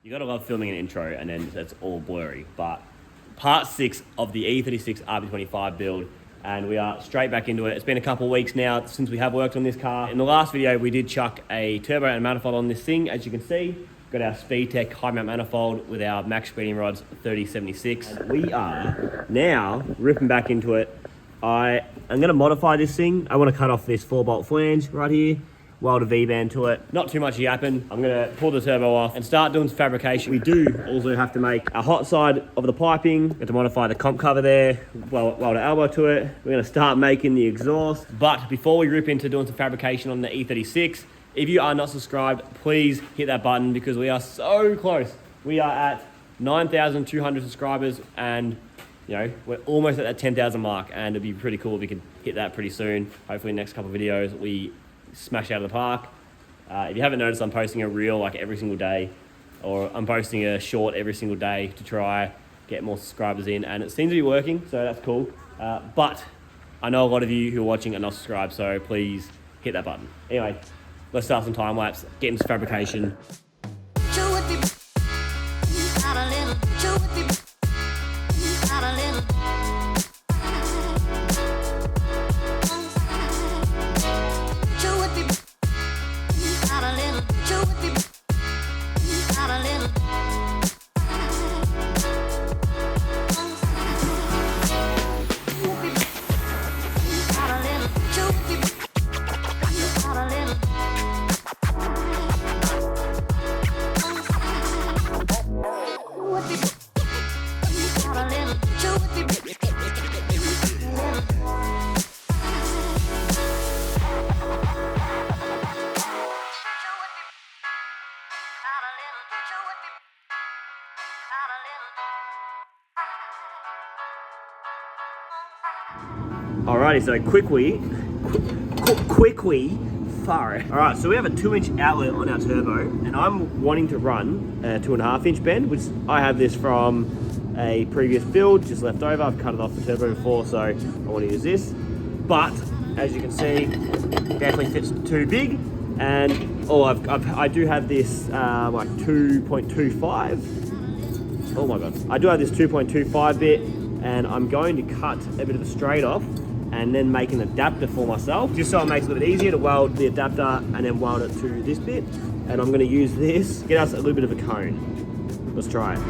You gotta love filming an intro and then it's all blurry. But part 6 of the E36 RB25 build, and we are straight back into it. It's been a couple of weeks now since we have worked on this car. In the last video, we did chuck a turbo and manifold on this thing, as you can see. Got our SpeedTech high mount manifold with our max speeding rods 3076. And we are now ripping back into it. I'm gonna modify this thing. I wanna cut off this 4-bolt flange right here, weld a V-band to it. Not too much yapping. I'm gonna pull the turbo off and start doing some fabrication. We do also have to make a hot side of the piping. We have to modify the comp cover there, weld an elbow to it. We're gonna start making the exhaust. But before we rip into doing some fabrication on the E36, if you are not subscribed, please hit that button because we are so close. We are at 9,200 subscribers and you know, we're almost at that 10,000 mark, and it'd be pretty cool if we could hit that pretty soon. Hopefully next couple of videos we smash out of the park. If you haven't noticed, I'm posting a reel like every single day, or I'm posting a short every single day to try get more subscribers in, and it seems to be working, so that's cool. But I know a lot of you who are watching are not subscribed, so please hit that button. Anyway, let's start some time lapse, get into fabrication. Alrighty, so quickly, far. Alright, so we have a 2-inch outlet on our turbo, and I'm wanting to run a 2.5-inch bend, which I have this from a previous build, just left over. I've cut it off the turbo before, so I want to use this. But, as you can see, it definitely fits too big, and I do have this like 2.25. Oh my god. I do have this 2.25 bit, and I'm going to cut a bit of the straight off and then make an adapter for myself, just so it makes it a little bit easier to weld the adapter and then weld it to this bit. And I'm gonna use this, get us a little bit of a cone. Let's try it.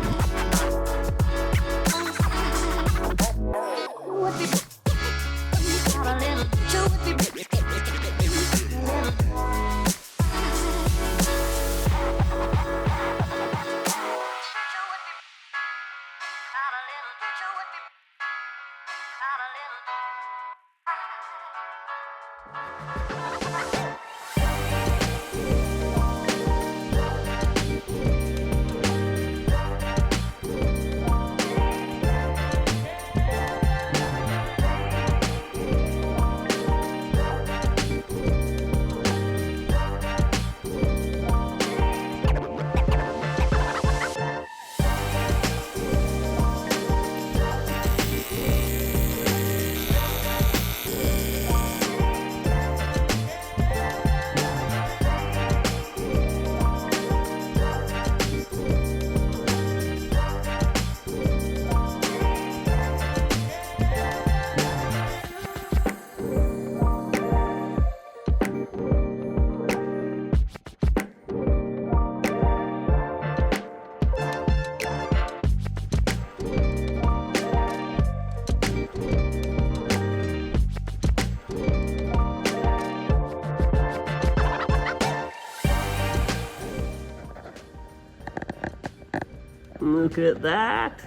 Look at that.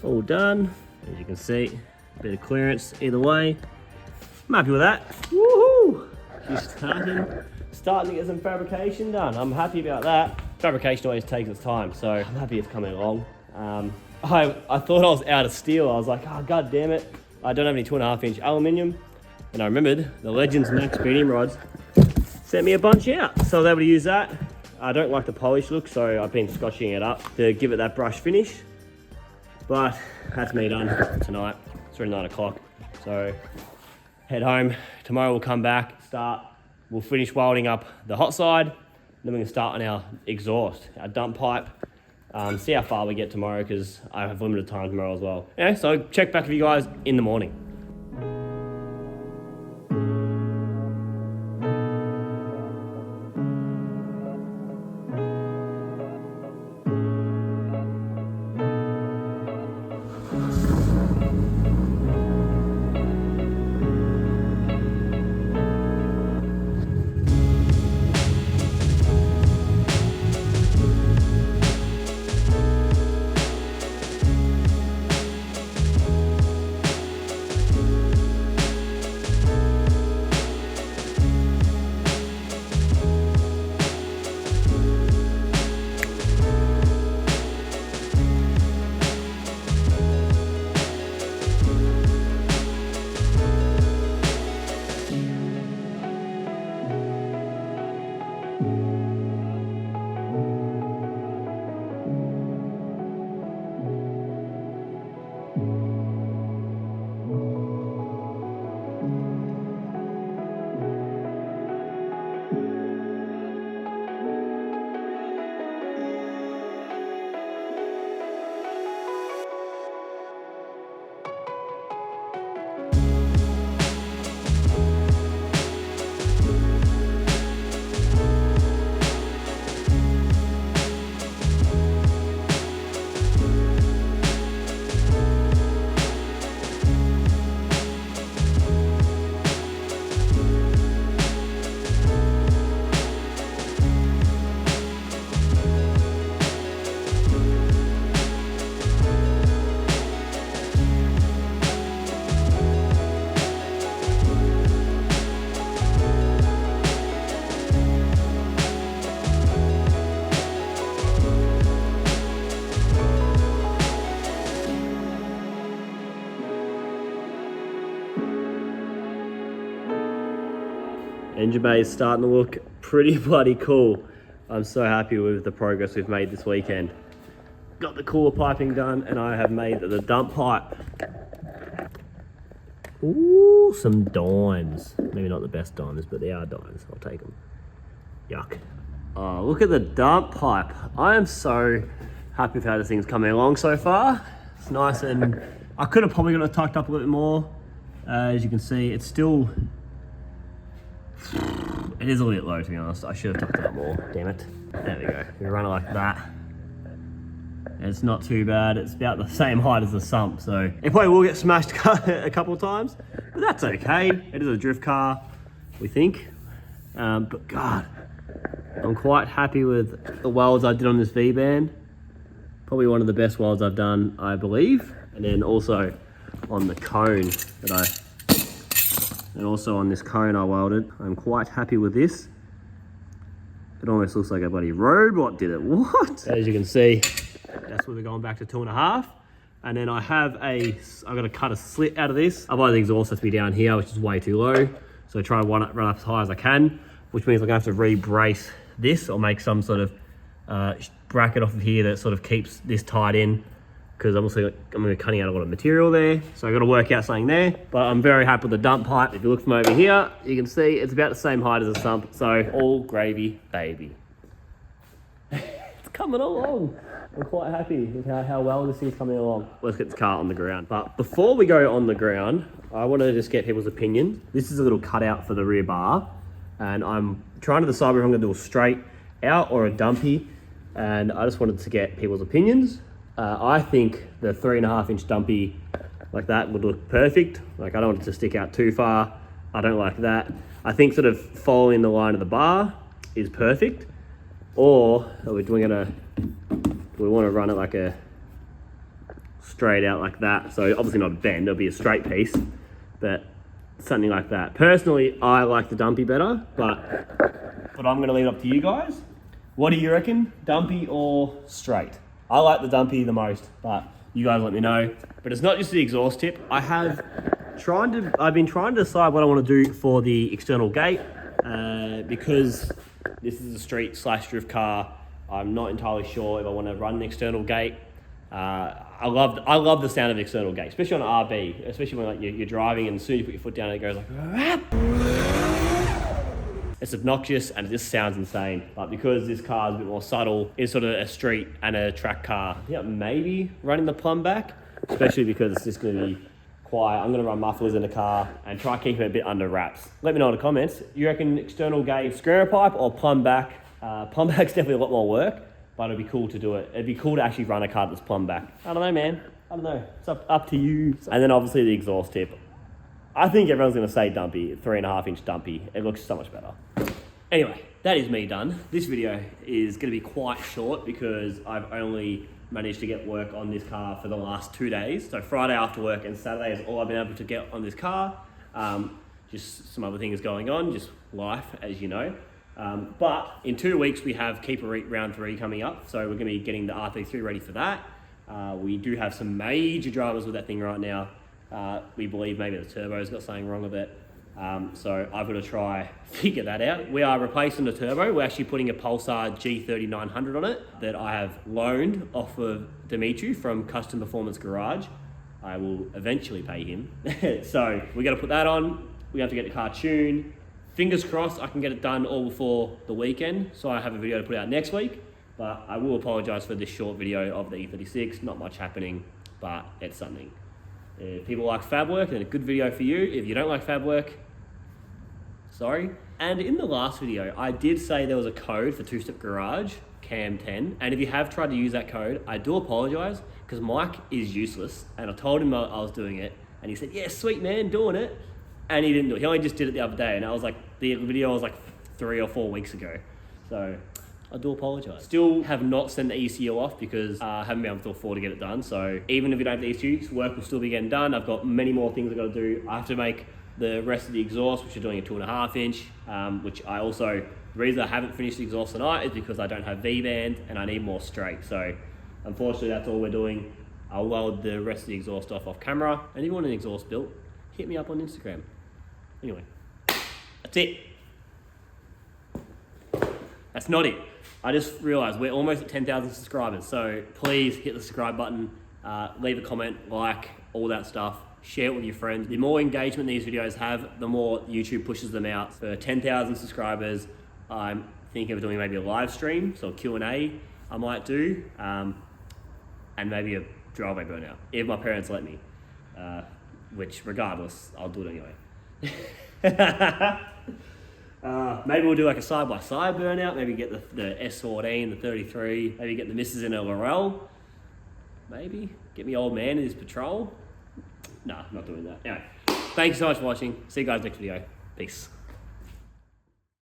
All done. As you can see, a bit of clearance either way. I'm happy with that. Woohoo! Just starting to get some fabrication done. I'm happy about that. Fabrication always takes its time, so I'm happy it's coming along. I thought I was out of steel. I was like, oh god damn it. I don't have any 2.5-inch aluminium. And I remembered the Legends Max speeding rods sent me a bunch out. So I was able to use that. I don't like the polish look, so I've been scotching it up to give it that brush finish. But that's me done tonight. It's already 9 o'clock. So head home. Tomorrow we'll come back, we'll finish welding up the hot side, then we can start on our exhaust, our dump pipe. See how far we get tomorrow because I have limited time tomorrow as well. Yeah, so check back with you guys in the morning. Engine bay is starting to look pretty bloody cool. I'm so happy with the progress we've made this weekend. Got the cooler piping done and I have made the dump pipe. Ooh, some dimes. Maybe not the best dimes, but they are dimes. I'll take them. Yuck. Oh, look at the dump pipe. I am so happy with how this thing's coming along so far. It's nice, and I could have probably got it tucked up a little bit more. As you can see, it's still... It is a little bit low, to be honest. I should have tucked it up more. Damn it. There we go. We run it like that. It's not too bad. It's about the same height as the sump, so it probably will get smashed a couple of times, but that's okay. It is a drift car, we think. But God, I'm quite happy with the welds I did on this V-band. Probably one of the best welds I've done, I believe. And then also on the cone and also on this cone I welded. I'm quite happy with this. It almost looks like a bloody robot did it. What? As you can see, that's where we're going back to 2.5. And then I've got to cut a slit out of this. Otherwise the exhaust has to be down here, which is way too low. So I try to run up as high as I can, which means I'm gonna have to re-brace this or make some sort of bracket off of here that sort of keeps this tied in, because I'm gonna be cutting out a lot of material there. So I've got to work out something there. But I'm very happy with the dump pipe. If you look from over here, you can see it's about the same height as the sump. So all gravy, baby. It's coming along. I'm quite happy with how well this thing's coming along. Let's get this car on the ground. But before we go on the ground, I want to just get people's opinion. This is a little cutout for the rear bar, and I'm trying to decide whether I'm going to do a straight out or a dumpy, and I just wanted to get people's opinions. I think the 3.5-inch dumpy like that would look perfect. Like, I don't want it to stick out too far. I don't like that. I think sort of following the line of the bar is perfect. Or are we want to run it like a straight out like that? So obviously not a bend, it'll be a straight piece, but something like that. Personally, I like the dumpy better, but I'm going to leave it up to you guys. What do you reckon, dumpy or straight? I like the dumpy the most, but you guys let me know. But it's not just the exhaust tip. I've been trying to decide what I want to do for the external gate, because this is a street/drift car. I'm not entirely sure if I want to run an external gate. I love the sound of the external gate, especially on an RB, especially when like you're driving and as soon as you put your foot down, it goes like, It's obnoxious and it just sounds insane. But because this car is a bit more subtle, it's sort of a street and a track car, yeah, maybe running the plumb back, especially because it's just going to be quiet. I'm going to run mufflers in the car and try keeping it a bit under wraps. Let me know in the comments. You reckon external gauge screamer pipe or plumb back? Plumb back's definitely a lot more work, but it'd be cool to do it. It'd be cool to actually run a car that's plumb back. I don't know, man. I don't know. It's up to you. And then obviously the exhaust tip. I think everyone's going to say dumpy, 3.5-inch dumpy. It looks so much better. Anyway, that is me done. This video is going to be quite short because I've only managed to get work on this car for the last 2 days. So Friday after work and Saturday is all I've been able to get on this car. Just some other things going on, just life, as you know. But in 2 weeks, we have Keeper Round 3 coming up. So we're going to be getting the R36 ready for that. We do have some major dramas with that thing right now. We believe maybe the turbo's got something wrong with it. So I've got to try figure that out. We are replacing the turbo. We're actually putting a Pulsar G3900 on it that I have loaned off of Dimitri from Custom Performance Garage. I will eventually pay him. So we got to put that on. We have to get the car tuned. Fingers crossed I can get it done all before the weekend, so I have a video to put out next week. But I will apologise for this short video of the E36. Not much happening, but it's something. If people like fab work, then a good video for you. If you don't like fab work, sorry. And in the last video, I did say there was a code for Two Step Garage, CAM10. And if you have tried to use that code, I do apologise because Mike is useless. And I told him I was doing it. And he said, yeah, sweet man, doing it. And he didn't do it. He only just did it the other day. And I was like, the video was like 3 or 4 weeks ago. So I do apologise. Still have not sent the ECU off because I haven't been able to afford to get it done. So even if you don't have the ECU, work will still be getting done. I've got many more things I've got to do. I have to make the rest of the exhaust, which are doing a 2.5-inch, which I also, the reason I haven't finished the exhaust tonight is because I don't have V-band and I need more straight. So unfortunately, that's all we're doing. I'll weld the rest of the exhaust off camera. And if you want an exhaust built, hit me up on Instagram. Anyway, that's it. That's not it. I just realized we're almost at 10,000 subscribers. So please hit the subscribe button, leave a comment, like, all that stuff. Share it with your friends. The more engagement these videos have, the more YouTube pushes them out. For 10,000 subscribers, I'm thinking of doing maybe a live stream, so a Q&A I might do, and maybe a driveway burnout, if my parents let me, which regardless, I'll do it anyway. Maybe we'll do like a side-by-side burnout, maybe get the S14, the 33, maybe get the missus in a Laurel, maybe get me old man in his patrol. No, I'm not doing that. Anyway, thank you so much for watching. See you guys next video. Peace.